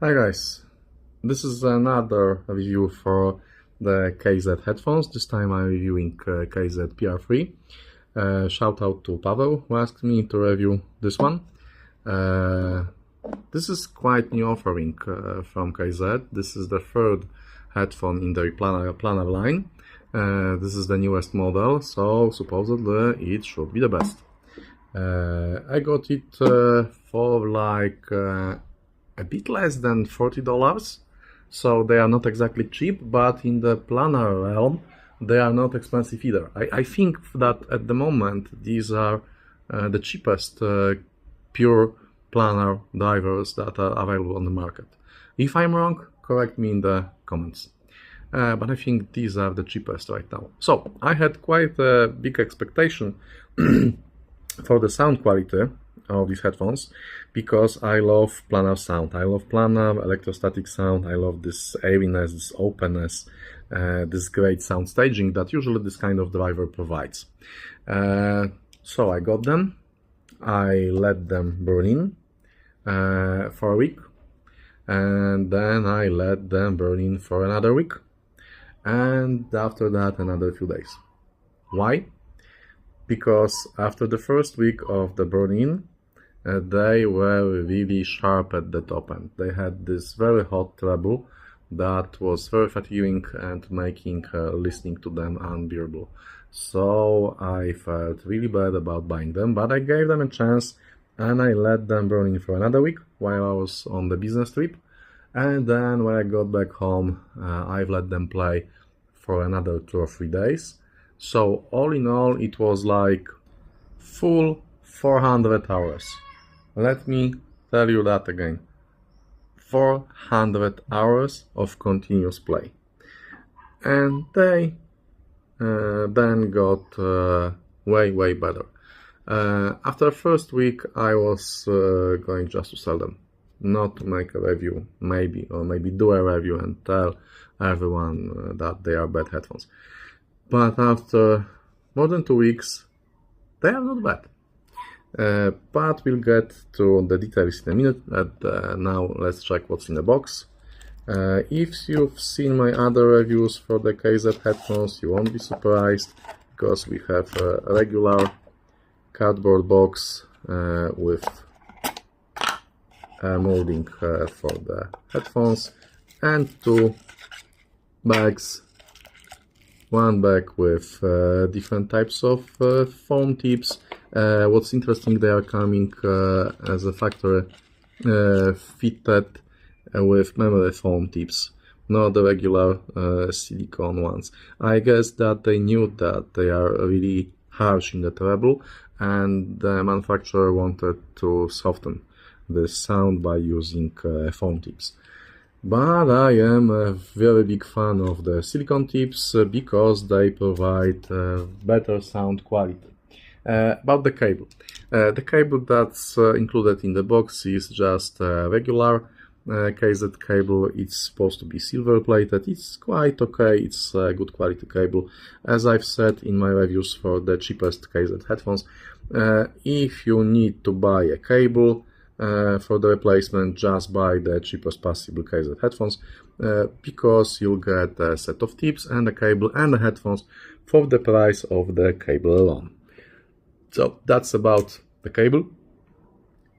Hi guys, this is another review for the KZ headphones. This time I'm reviewing KZ PR3. Shout out to Pavel who asked me to review this one. This is quite new offering from KZ. This is the third headphone in the planar line. This is the newest model, so supposedly it should be the best. I got it for like a bit less than $40, so they are not exactly cheap, but in the planar realm they are not expensive either. I think that at the moment these are the cheapest pure planar drivers that are available on the market. If I'm wrong, correct me in the comments. But I think these are the cheapest right now. So I had quite a big expectation for the sound quality of these headphones, because I love planar sound. I love planar electrostatic sound. I love this airiness, this openness, this great sound staging that usually this kind of driver provides. So I got them. I let them burn in for a week, and then I let them burn in for another week, and after that another few days. Why? Because after the first week of the burn-in, they were really sharp at the top end. They had this very hot treble that was very fatiguing and making listening to them unbearable. So I felt really bad about buying them, but I gave them a chance and I let them burn in for another week while I was on the business trip. And then when I got back home, I've let them play for another 2 or 3 days. So all in all, it was like full 400 hours. Let me tell you that again. 400 hours of continuous play. And they then got way better. After the first week, I was going just to sell them. Not to make a review, maybe do a review and tell everyone that they are bad headphones. But after more than 2 weeks, they are not bad. But we'll get to the details in a minute. Now let's check what's in the box. If you've seen my other reviews for the KZ headphones, you won't be surprised, because we have a regular cardboard box with a molding for the headphones, and 2 bags. One bag with different types of foam tips. What's interesting, they are coming as a factory fitted with memory foam tips, not the regular silicone ones. I guess that they knew that they are really harsh in the treble, and the manufacturer wanted to soften the sound by using foam tips. But I am a very big fan of the silicone tips because they provide better sound quality. About the cable. The cable that's included in the box is just a regular KZ cable. It's supposed to be silver plated. It's quite okay. It's a good quality cable. As I've said in my reviews for the cheapest KZ headphones, if you need to buy a cable for the replacement, just buy the cheapest possible KZ headphones, because you'll get a set of tips and a cable and the headphones for the price of the cable alone. So that's about the cable.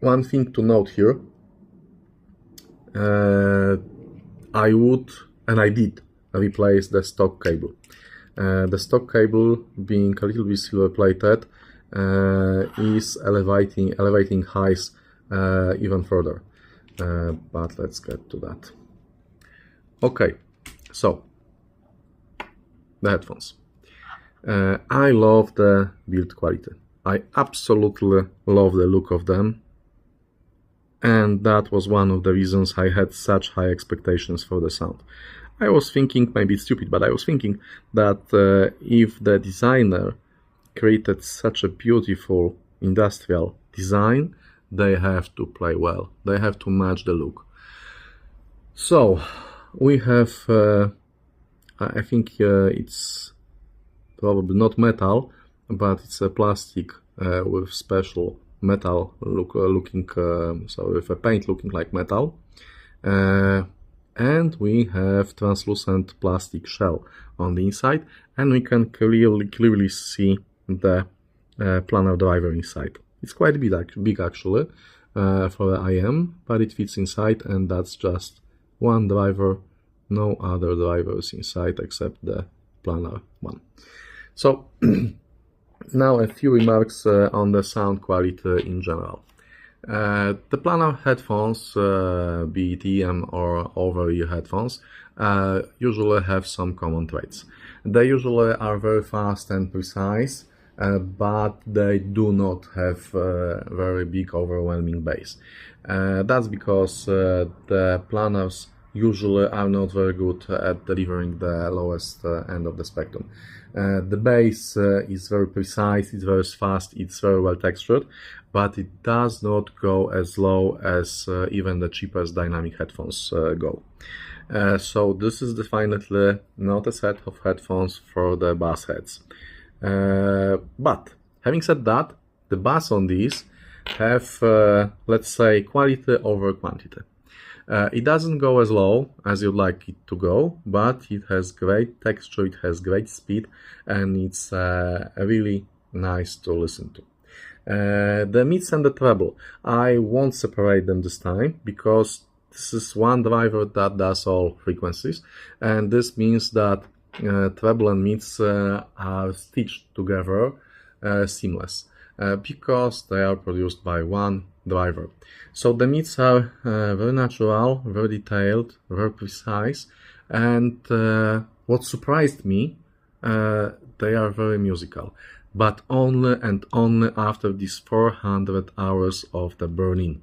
One thing to note here, I would, and I did, replace the stock cable. The stock cable, being a little bit silver plated, is elevating highs even further, but let's get to that. Okay, so the headphones. I love the build quality. I absolutely love the look of them, and that was one of the reasons I had such high expectations for the sound. I was thinking, maybe it's stupid, but I was thinking that if the designer created such a beautiful industrial design, they have to play well. They have to match the look. So we have, I think it's probably not metal, but it's a plastic with special metal looking, so with a paint looking like metal. And we have translucent plastic shell on the inside, and we can clearly see the planar driver inside. It's quite big actually for the IM, but it fits inside, and that's just one driver, no other drivers inside except the planar one. So now a few remarks on the sound quality in general. The planar headphones, be it EM or over-ear headphones, usually have some common traits. They usually are very fast and precise, but they do not have very big overwhelming bass. That's because the planars usually are not very good at delivering the lowest end of the spectrum. The bass is very precise, it's very fast, it's very well textured, but it does not go as low as even the cheapest dynamic headphones go. So this is definitely not a set of headphones for the bass heads. But having said that, the bass on these have, let's say, quality over quantity. It doesn't go as low as you'd like it to go, but it has great texture, it has great speed, and it's really nice to listen to. The mids and the treble, I won't separate them this time, because this is one driver that does all frequencies, and this means that treble and mids are stitched together seamless, because they are produced by one driver. So the mids are very natural, very detailed, very precise, and what surprised me, they are very musical, but only and only after these 400 hours of the burn-in.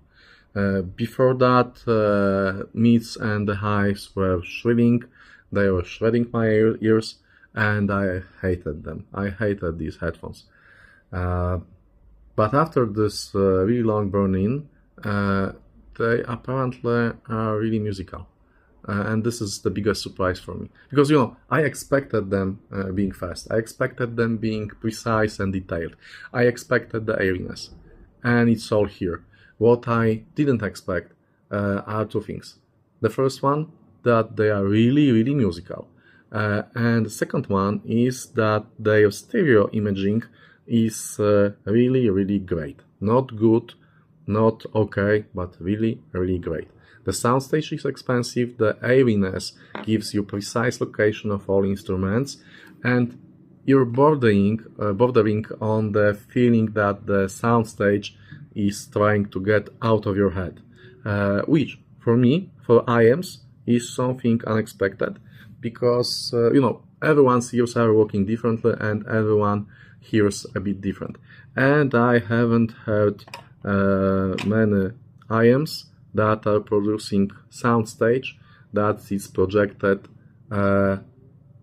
Before that, mids and the highs were shrilling, they were shredding my ears, and I hated them. I hated these headphones. But after this really long burn-in, they apparently are really musical. And this is the biggest surprise for me. Because, you know, I expected them being fast. I expected them being precise and detailed. I expected the airiness. And it's all here. What I didn't expect are two things. The first one, that they are really, really musical. And the second one is that their stereo imaging is really, really great. Not good, not okay, but really, really great. The soundstage is expensive, the airiness gives you precise location of all instruments, and you're bordering on the feeling that the soundstage is trying to get out of your head, which for me, for IMs, is something unexpected, because you know, everyone's ears are working differently and everyone hears a bit different. And I haven't heard many IMs that are producing soundstage that is projected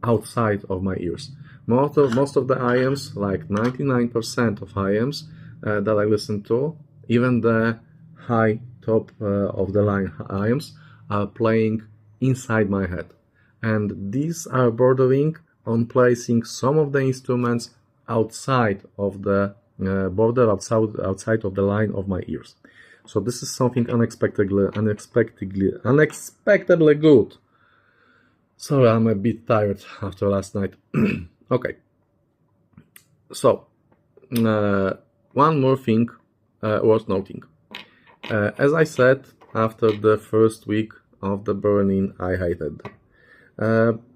outside of my ears. Most of the IMs, like 99% of IMs that I listen to, even the high top of the line IMs, are playing inside my head. And these are bordering on placing some of the instruments outside of the border, outside of the line of my ears. So this is something unexpectedly good. Sorry, I'm a bit tired after last night. Okay. So, one more thing worth noting. As I said, after the first week of the burn-in, I hated them.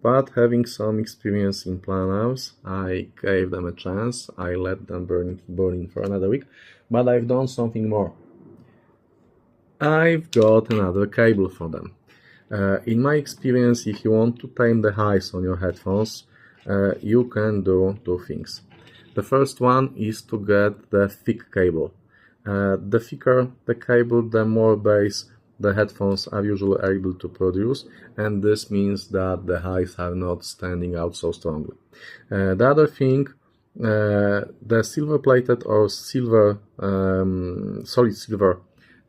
But having some experience in planars, I gave them a chance. I let them burn in for another week, but I've done something more. I've got another cable for them. In my experience, if you want to tame the highs on your headphones, you can do two things. The first one is to get the thick cable. The thicker the cable, the more bass the headphones are usually able to produce, and this means that the highs are not standing out so strongly. The other thing, the silver-plated or solid silver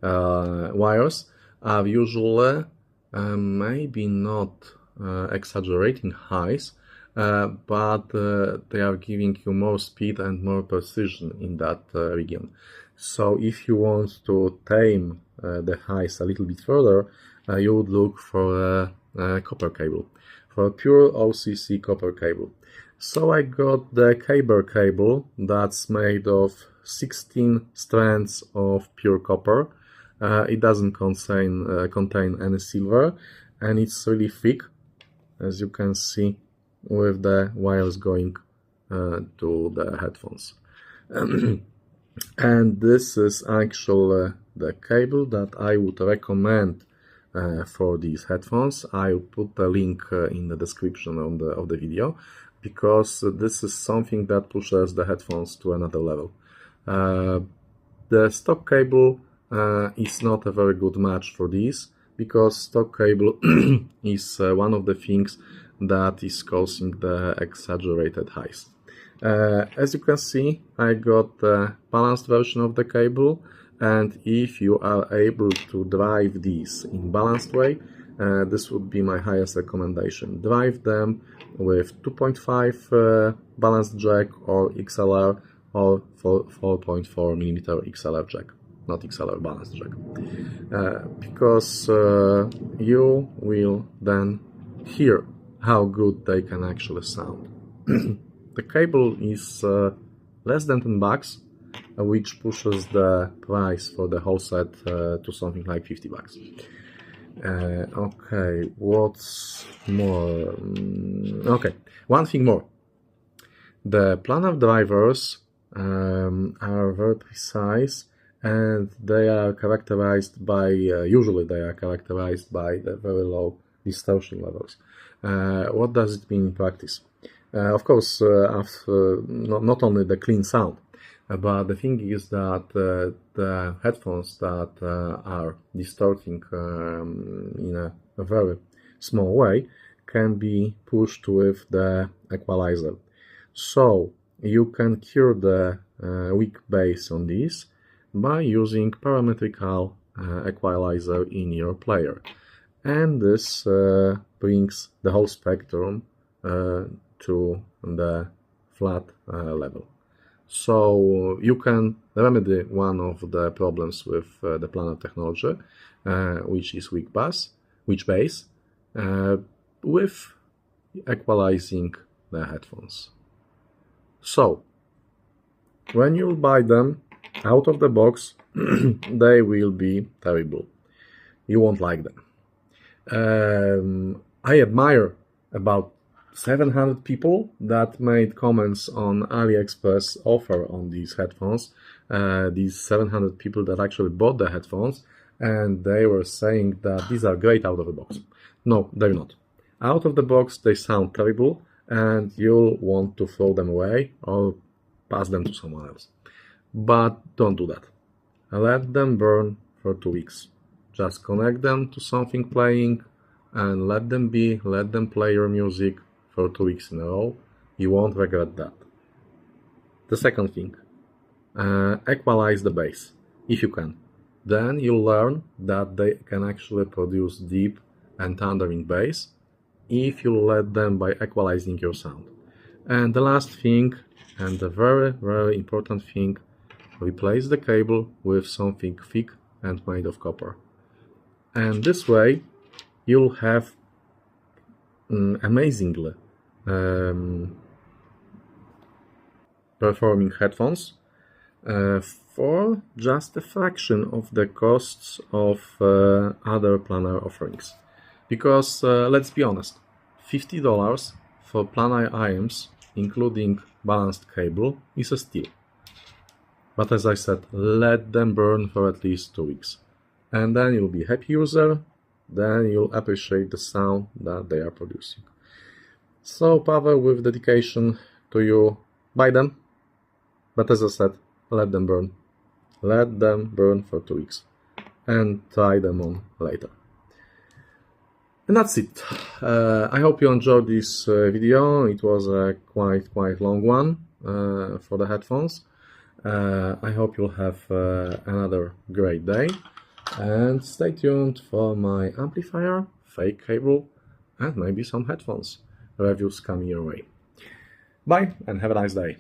wires are usually maybe not exaggerating highs, but they are giving you more speed and more precision in that region. So if you want to tame the highs a little bit further, you would look for a copper cable, for a pure OCC copper cable. So I got the KBear cable that's made of 16 strands of pure copper. It doesn't contain any silver, and it's really thick, as you can see, with the wires going to the headphones. And this is actually the cable that I would recommend for these headphones. I'll put a link in the description of the video, because this is something that pushes the headphones to another level. The stock cable is not a very good match for these, because stock cable is one of the things that is causing the exaggerated highs. As you can see, I got the balanced version of the cable, and if you are able to drive these in balanced way, this would be my highest recommendation. Drive them with 2.5 balanced jack or XLR, or 4.4mm XLR jack, not XLR balanced jack, because you will then hear how good they can actually sound. The cable is less than $10, which pushes the price for the whole set to something like $50. Okay, what's more? Okay, one thing more. The planar drivers are very precise, and they are characterized by, usually they are characterized by the very low distortion levels. What does it mean in practice? Of course, not only the clean sound, but the thing is that the headphones that are distorting in a very small way can be pushed with the equalizer. So you can cure the weak bass on this by using parametrical equalizer in your player, and this brings the whole spectrum to the flat level. So you can remedy one of the problems with the planar technology, which is weak bass, with equalizing the headphones. So when you buy them out of the box, they will be terrible. You won't like them. I admire about 700 people that made comments on AliExpress offer on these headphones. These 700 people that actually bought the headphones, and they were saying that these are great out of the box. No, they're not. Out of the box they sound terrible, and you'll want to throw them away or pass them to someone else. But don't do that. Let them burn for 2 weeks. Just connect them to something playing and let them play your music for 2 weeks in a row. You won't regret that. The second thing, equalize the bass, if you can. Then you'll learn that they can actually produce deep and thundering bass if you let them by equalizing your sound. And the last thing, and the very, very important thing, replace the cable with something thick and made of copper. And this way you'll have amazingly performing headphones for just a fraction of the costs of other planar offerings. Because let's be honest, $50 for planar amps, including balanced cable, is a steal. But as I said, let them burn for at least 2 weeks. And then you'll be a happy user, then you'll appreciate the sound that they are producing. So Pavel, with dedication to you, buy them. But as I said, let them burn. Let them burn for 2 weeks. And try them on later. And that's it. I hope you enjoyed this video. It was a quite long one for the headphones. I hope you'll have another great day. And stay tuned for my amplifier, fake cable, and maybe some headphones reviews coming your way. Bye and have a nice day.